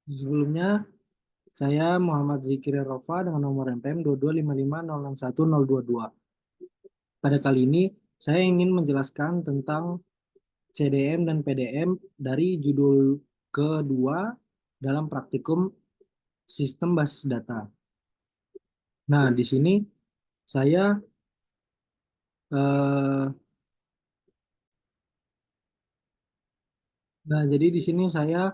Sebelumnya, saya Muhammad Zikri Rofa dengan nomor NPM 22550610022. Pada kali ini, saya ingin menjelaskan tentang CDM dan PDM dari judul kedua dalam praktikum sistem basis data. Nah, di sini saya eh, jadi di sini saya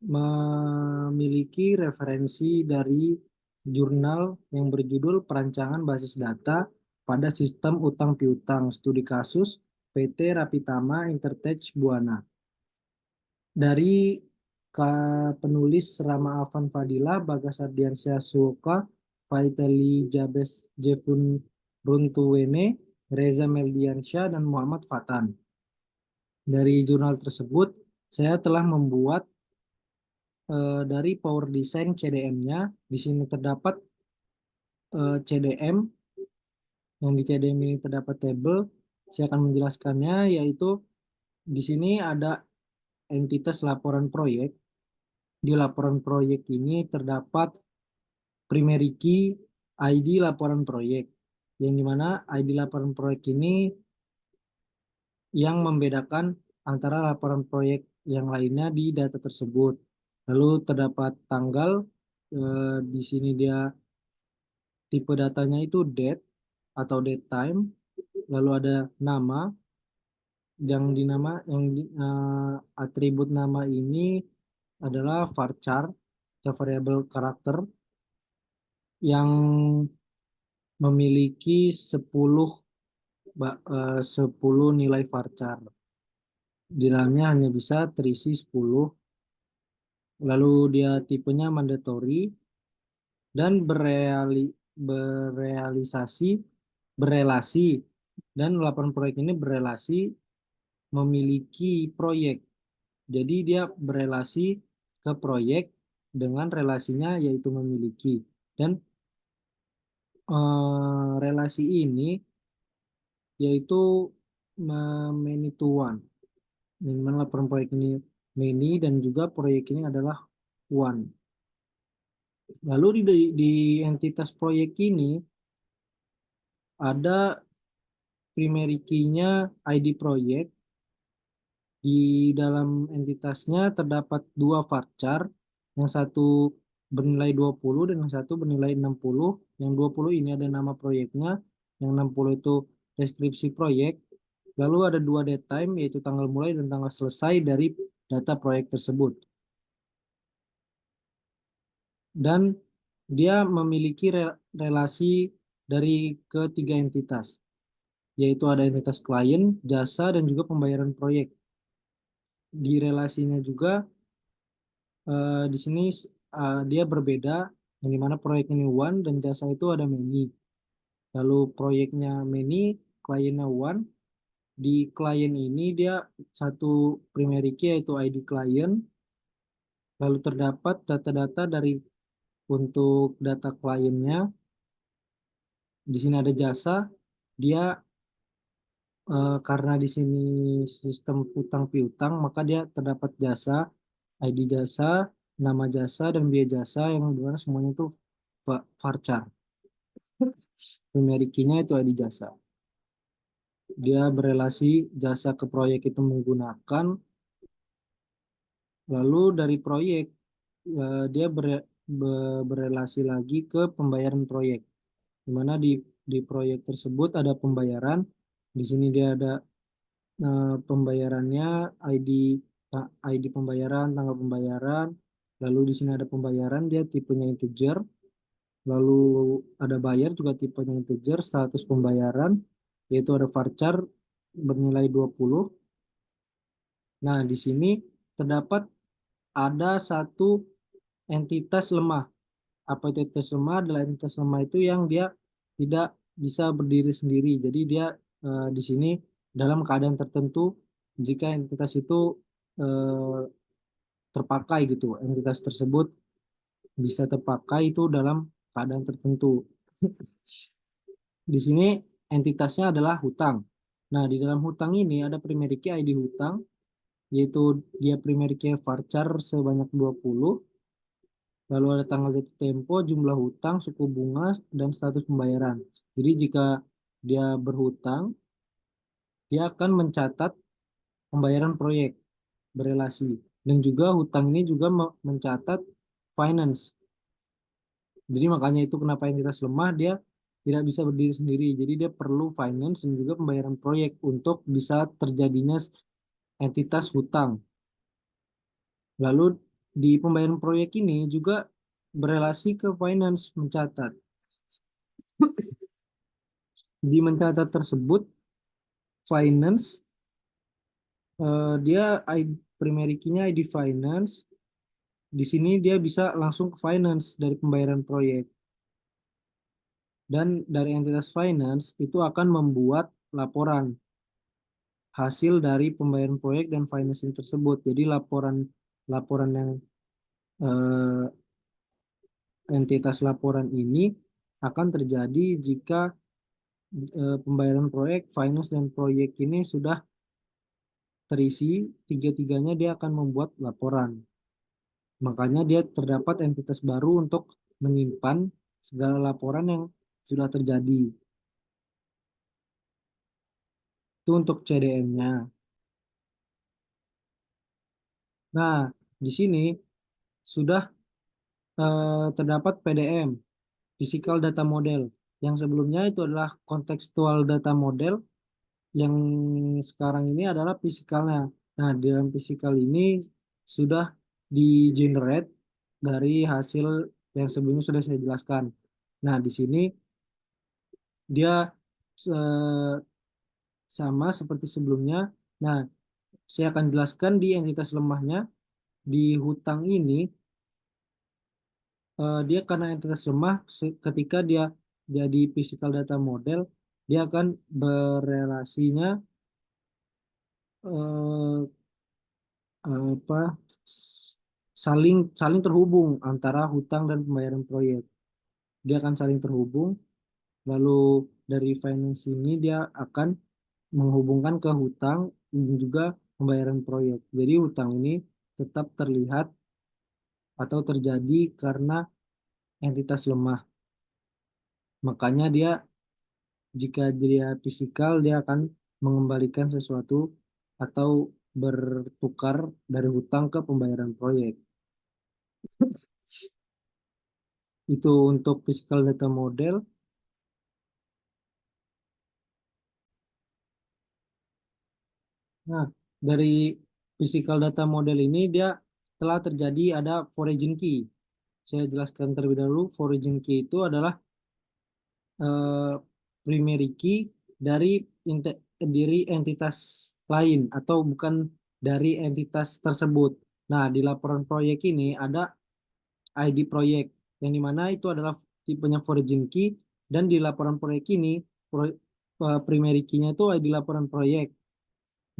memiliki referensi dari jurnal yang berjudul Perancangan Basis Data pada Sistem Utang Piutang Studi Kasus PT Rapitama Intertech Buana. Dari penulis Rama Afan Fadila, Bagas Ardiansyah Suoka, Faitali Jabes Jefun Runtuwene, Reza Meldiansyah, dan Muhammad Fatan. Dari jurnal tersebut, saya telah membuat dari Power Design CDM-nya. Di sini terdapat CDM, yang di CDM ini terdapat tabel. Saya akan menjelaskannya, yaitu di sini ada entitas laporan proyek. Di laporan proyek ini terdapat primary key ID laporan proyek, yang dimana ID laporan proyek ini yang membedakan antara laporan proyek yang lainnya di data tersebut. Lalu terdapat tanggal, di sini dia tipe datanya itu date atau date time, lalu ada nama, yang atribut nama ini adalah varchar atau variable karakter yang memiliki 10 nilai varchar. Di dalamnya hanya bisa terisi 10. Lalu dia tipenya mandatory dan berealisasi berelasi, dan laporan proyek ini berelasi memiliki proyek. Jadi dia berelasi ke proyek dengan relasinya yaitu memiliki. Dan relasi ini yaitu many to one. Yang mana laporan proyek ini many dan juga proyek ini adalah one. Lalu di entitas proyek ini ada primary key-nya ID proyek. Di dalam entitasnya terdapat dua varchar, yang satu bernilai 20 dan yang satu bernilai 60. Yang 20 ini ada nama proyeknya, yang 60 itu deskripsi proyek. Lalu ada dua date time, yaitu tanggal mulai dan tanggal selesai dari data proyek tersebut. Dan dia memiliki relasi dari ketiga entitas, yaitu ada entitas klien, jasa, dan juga pembayaran proyek. Di relasinya juga di sini dia berbeda, yang dimana proyek ini one dan jasa itu ada many. Lalu proyeknya many, kliennya one. Di klien ini dia satu primary key yaitu ID klien. Lalu terdapat data-data dari untuk data kliennya. Di sini ada jasa. Dia karena di sini sistem utang piutang, maka dia terdapat jasa, ID jasa, nama jasa, dan biaya jasa, yang dimana semuanya itu varchar. Primary key-nya itu ID jasa. Dia berelasi jasa ke proyek itu menggunakan, lalu dari proyek dia berelasi lagi ke pembayaran proyek. Dimana di proyek tersebut ada pembayaran. Di sini dia ada pembayarannya, ID ID pembayaran, tanggal pembayaran. Lalu di sini ada pembayaran, dia tipenya integer. Lalu ada bayar juga tipenya integer, status pembayaran, yaitu ada varchar bernilai 20. Nah, di sini terdapat ada satu entitas lemah. Apa itu entitas lemah? Adalah entitas lemah itu yang dia tidak bisa berdiri sendiri. Jadi dia di sini dalam keadaan tertentu, jika entitas itu eh, terpakai gitu, entitas tersebut bisa terpakai itu dalam keadaan tertentu. Di sini entitasnya adalah hutang. Nah, di dalam hutang ini ada primary key ID hutang, yaitu dia primary key varchar sebanyak 20. Lalu ada tanggal jatuh tempo, jumlah hutang, suku bunga, dan status pembayaran. Jadi jika dia berhutang, dia akan mencatat pembayaran proyek berelasi. Dan juga hutang ini juga mencatat finance. Jadi makanya itu kenapa entitas lemah dia tidak bisa berdiri sendiri. Jadi dia perlu finance dan juga pembayaran proyek untuk bisa terjadinya entitas hutang. Lalu di pembayaran proyek ini juga berelasi ke finance mencatat. Di mencatat tersebut, finance dia primary key-nya ID finance. Di sini dia bisa langsung ke finance dari pembayaran proyek. Dan dari entitas finance itu akan membuat laporan hasil dari pembayaran proyek dan financing tersebut. Jadi laporan laporan yang eh, entitas laporan ini akan terjadi jika pembayaran proyek, finance dan proyek ini sudah terisi, tiga-tiganya dia akan membuat laporan. Makanya dia terdapat entitas baru untuk menyimpan segala laporan yang sudah terjadi. Itu untuk CDM-nya. Nah, di sini sudah terdapat PDM, Physical Data Model. Yang sebelumnya itu adalah Contextual Data Model, yang sekarang ini adalah fisikalnya. Nah, di dalam fisikal ini sudah di-generate dari hasil yang sebelumnya sudah saya jelaskan. Nah, di sini dia eh, sama seperti sebelumnya. Nah, saya akan jelaskan di entitas lemahnya. Di hutang ini, dia karena entitas lemah, ketika dia jadi physical data model, dia akan berelasinya eh, apa saling saling terhubung antara hutang dan pembayaran proyek. Dia akan saling terhubung, lalu dari finance ini dia akan menghubungkan ke hutang dan juga pembayaran proyek. Jadi hutang ini tetap terlihat atau terjadi karena entitas lemah. Makanya dia jika dia fisikal dia akan mengembalikan sesuatu atau bertukar dari hutang ke pembayaran proyek. Itu untuk physical data model. Nah, dari physical data model ini dia telah terjadi ada foraging key. Saya jelaskan terlebih dahulu, foraging key itu adalah eh, primary key dari diri entitas lain atau bukan dari entitas tersebut. Nah, di laporan proyek ini ada ID proyek yang dimana itu adalah tipenya foraging key dan di laporan proyek ini primary key-nya itu ID laporan proyek.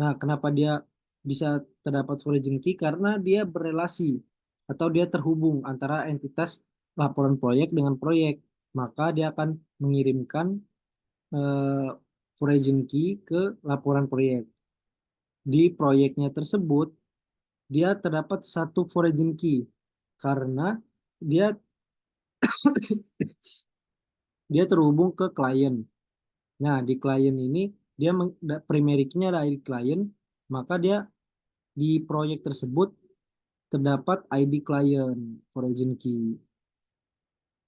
Nah, kenapa dia bisa terdapat foraging key? Karena dia berelasi atau dia terhubung antara entitas laporan proyek dengan proyek. Maka dia akan mengirimkan eh, foraging key ke laporan proyek. Di proyeknya tersebut, dia terdapat satu foraging key karena dia dia terhubung ke klien. Nah, di klien ini dia primary key-nya ada ID klien, maka dia di proyek tersebut terdapat ID klien foraging key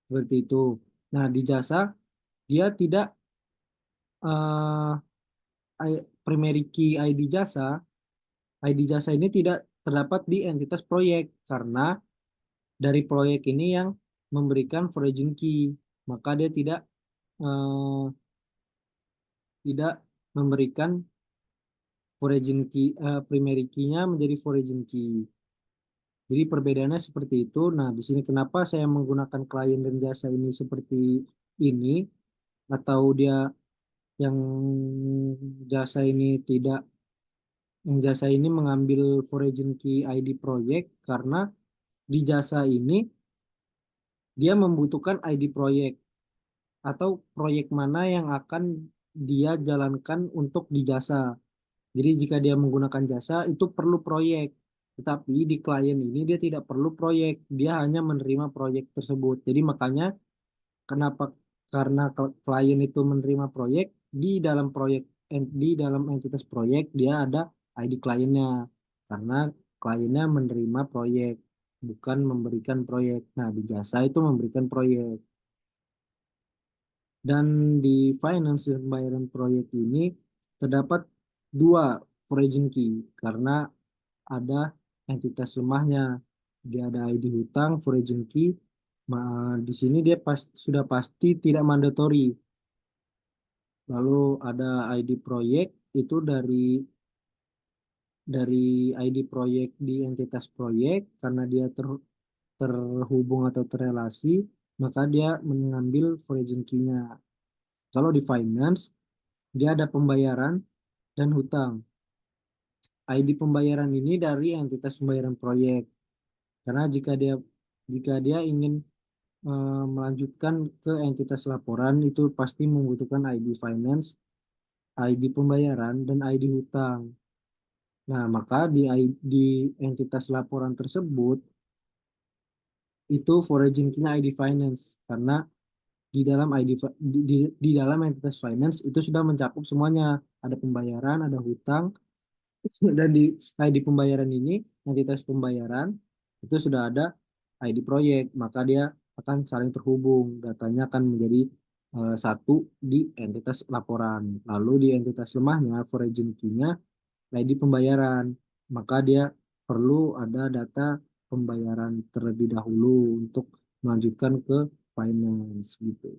seperti itu. Nah, di jasa dia tidak primary key ID jasa ini tidak terdapat di entitas proyek karena dari proyek ini yang memberikan foraging key, maka dia eh, tidak memberikan foraging key primary key-nya menjadi foraging key. Jadi perbedaannya seperti itu. Nah, di sini kenapa saya menggunakan klien dan jasa ini seperti ini atau dia yang jasa ini tidak yang jasa ini mengambil foraging key ID proyek karena di jasa ini dia membutuhkan ID proyek atau proyek mana yang akan dia jalankan untuk di jasa. Jadi jika dia menggunakan jasa itu perlu proyek. Tetapi di klien ini dia tidak perlu proyek, dia hanya menerima proyek tersebut. Jadi makanya kenapa, karena klien itu menerima proyek, di dalam proyek, di dalam entitas proyek dia ada ID kliennya, karena kliennya menerima proyek, bukan memberikan proyek. Nah, di jasa itu memberikan proyek. Dan di finance dan pembayaran proyek ini terdapat dua origin key, karena ada entitas lemahnya. Dia ada ID hutang, origin key. Di sini dia sudah pasti tidak mandatori. Lalu ada ID proyek, itu dari ID proyek di entitas proyek, karena dia terhubung atau terrelasi, maka dia mengambil origin key-nya. Kalau di finance, dia ada pembayaran dan hutang. ID pembayaran ini dari entitas pembayaran proyek. Karena jika dia ingin melanjutkan ke entitas laporan, itu pasti membutuhkan ID finance, ID pembayaran, dan ID hutang. Nah, maka di entitas laporan tersebut itu foraging key-nya ID finance, karena di dalam di dalam entitas finance itu sudah mencakup semuanya, ada pembayaran, ada hutang, dan di ID pembayaran ini, entitas pembayaran itu sudah ada ID proyek, maka dia akan saling terhubung, datanya akan menjadi satu di entitas laporan. Lalu di entitas lemahnya, origin key-nya ID pembayaran, maka dia perlu ada data pembayaran terlebih dahulu untuk melanjutkan ke finance gitu.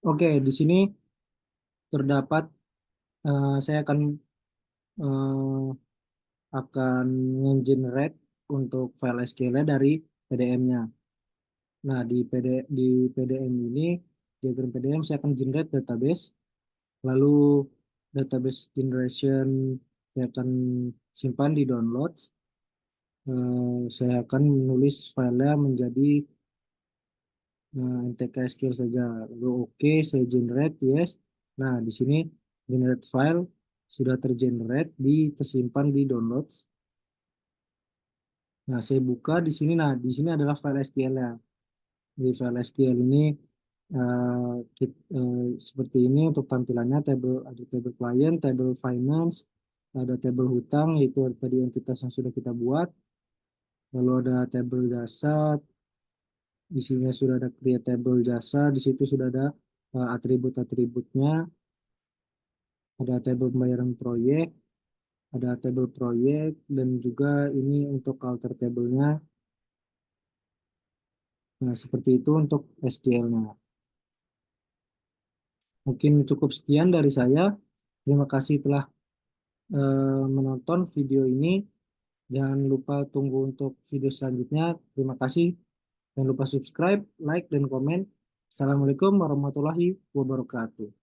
Oke, di sini terdapat, saya eh, akan nge-generate untuk file SQL-nya dari PDM-nya. Nah, di PDM ini, diagram PDM, saya akan generate database, lalu database generation saya akan simpan di downloads. Saya akan menulis filenya menjadi NTK SQL saja. Lalu oke, saya generate, yes. Nah, di sini generate file sudah tergenerate, tersimpan di downloads. Nah, saya buka di sini. Nah, di sini adalah file SQL-nya. Di file SQL ini seperti ini untuk tampilannya. Ada table client, table finance, ada table hutang, yaitu tadi entitas yang sudah kita buat. Lalu ada table jasa, di sini sudah ada create table jasa, di situ sudah ada atribut-atributnya, ada table pembayaran proyek, ada table proyek, dan juga ini untuk alter table-nya. Nah, seperti itu untuk SQL-nya. Mungkin cukup sekian dari saya. Terima kasih telah menonton video ini. Jangan lupa tunggu untuk video selanjutnya. Terima kasih. Jangan lupa subscribe, like, dan komen. Assalamualaikum warahmatullahi wabarakatuh.